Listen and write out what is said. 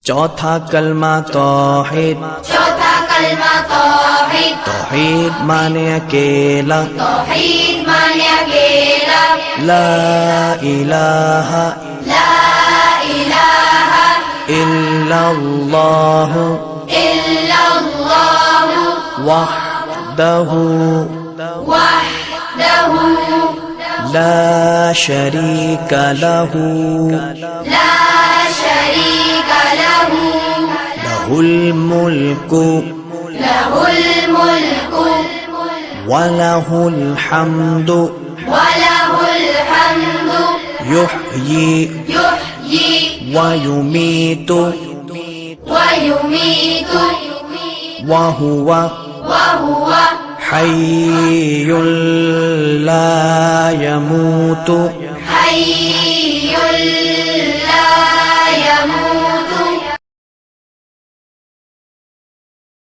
चौथा कलमा तौहीद, चौथा कलमा तौहीद, तौहीद माने अकेला, तौहीद माने अकेला, ला इलाहा ला इलाहा इल्लल्लाह इल्लल्लाह वहदहु वहदहु ला शरीका लहू ला शरीका लहू लहुल मुल्कु लहुल मुल्कु वलहुल हम्दु वलहुल हम्दु युह्यी युह्यी वयुमीतु वयुमीतु वहुवा वहुवा हय्युल ला यमूतु